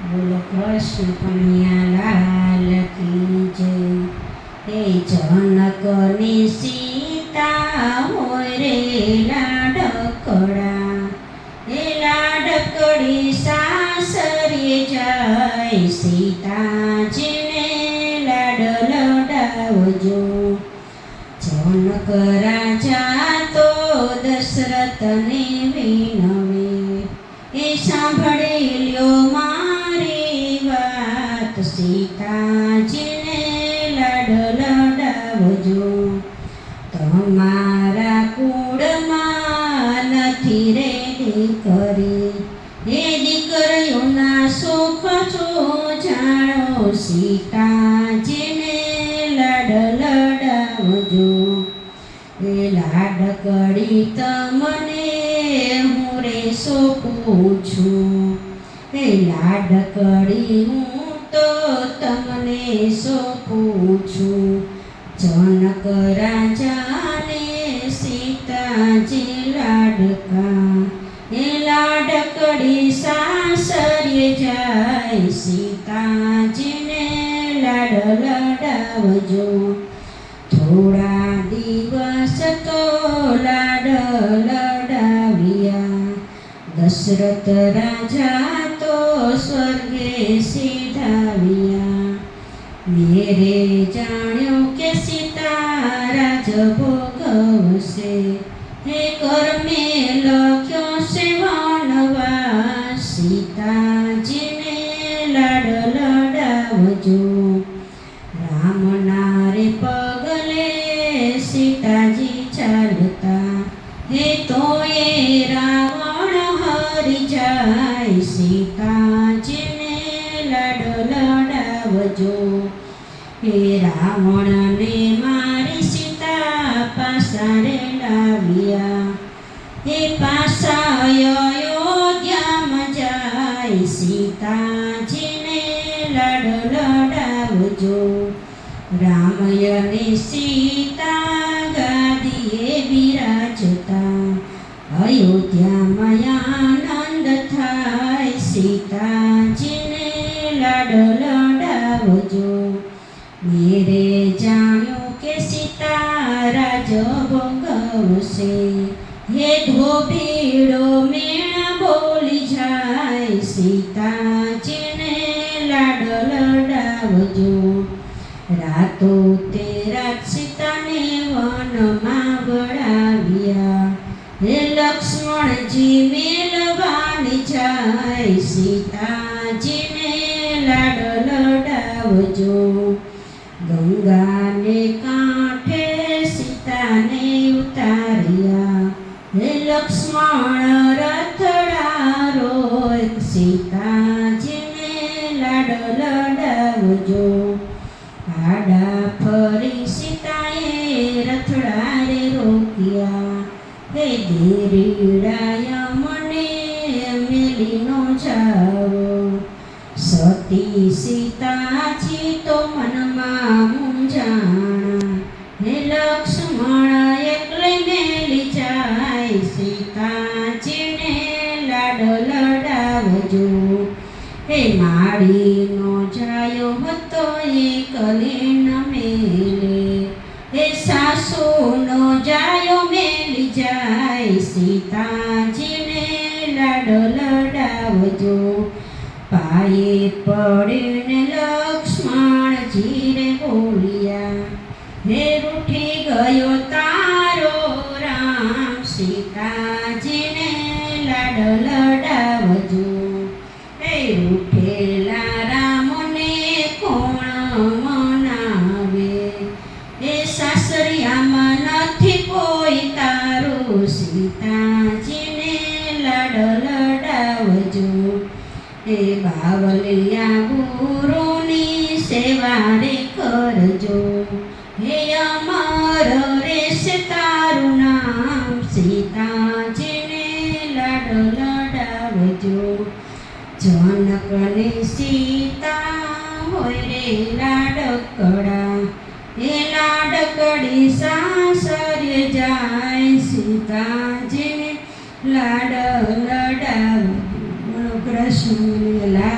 બોલો કૃષ્ણ કનૈયા લાલ કી જય. હે જનકની સીતા હોય રે લાડકડા, હે લાડકડી સાસરે જાય, સીતાજીને લાડ લડાવજો. જનક રાજા તો દશરથને વિનવે, એ સાંભળી લ્યો મારી વાત, સીતાજીને લાડ લડાવજો. તમારા કુળમાં નથી રે દીકરી, એ દીકરીઓના સુખ છો જાણો, સીતાજીને લાડ લડાવજો. એ લાડકડી તમને હું રે સોંપું છું, એ લાડકડી હું તો તમને સોંપું છું. જનક રાજાને સીતાજી લાડકા, એ લાડકડી સાસરે જાય, સીતાજીને લાડ લડાવજો. થોડા દિવસ તો લાડ લડાવ્યા, દશરથ રાજા તો સ્વર્ગે સીધાવ્યા. મેરે જાણ્યો કે સીતા રાજ ભોગવશે, હે કર્મે લખ્યો છે વનવાસ, સીતાજીને લાડ લડાવજો. રામના રે પગલે સીતાજી ચાલતા, હે તોય રાવણ હરી જાય, સીતાજીને લાડ લડાવજો. હે રાવણને મારી સીતા પાસા રે લાવ્યા, હે પાસા અયોધ્યામાં જાય, સીતાજીને લાડ લડાવજો. રામયને સીતા ગાદીએ બિરાજતા, અયોધ્યામાં આનંદ થાય, સીતાજીને લાડ લડાવજો. મેરે જાણ્યું કે સીતા રાજ ભોગવશે, હે ધોબીડો મેણા બોલી જાય, સીતાજીને લાડ લડાવજો. રાતો તે રાત સીતાને વનમાં વળાવ્યા, હે લક્ષ્મણજી મેલવાની જાય, સીતાજીને લાડ લડાવજો. ગંગાને કાંઠે સીતાને ઉતાર્યા, હે લક્ષ્મણ રથડા રોય, સીતાજીને લાડ લડાવજો. આડા ફરી સીતાએ રથડા રે રોક્યા, હે ગિરિડાય મને મેલી નો જાઓ, સતી સીતાજી તો મનમાં મૂંઝાણા, હે લક્ષ્મણ એકલે મેલી જાય, સીતાજીને લાડ લડાવજો. હે માળીનો જાયો હતો એકલે ન મેલે, હે સાસુનો જાયો મેલી જાય, સીતાજીને લાડ લડાવજો. પાયે પડીને લક્ષ્મણજી રે બોલ્યા, હે રૂઠી ગયો તારો રામ, સીતાજીને લાડ લડાવજો. હે રૂઠેલા રામને કોણ મનાવે, હે સાસરિયામાં નથી કોઈ તારું, સીતાજીને લાડ લડાવજો. હે બાવલિયા ગુરુની સેવા રે કરજો, હે અમર રેશે તારું નામ, સીતાજીને લાડ લડાવજો. જનકની સીતા હોય રે લાડકડા, હે લાડકડી સાસરે જાય, સીતાજીને લાડ લડાવ. બોલો કૃષ્ણ લાલ.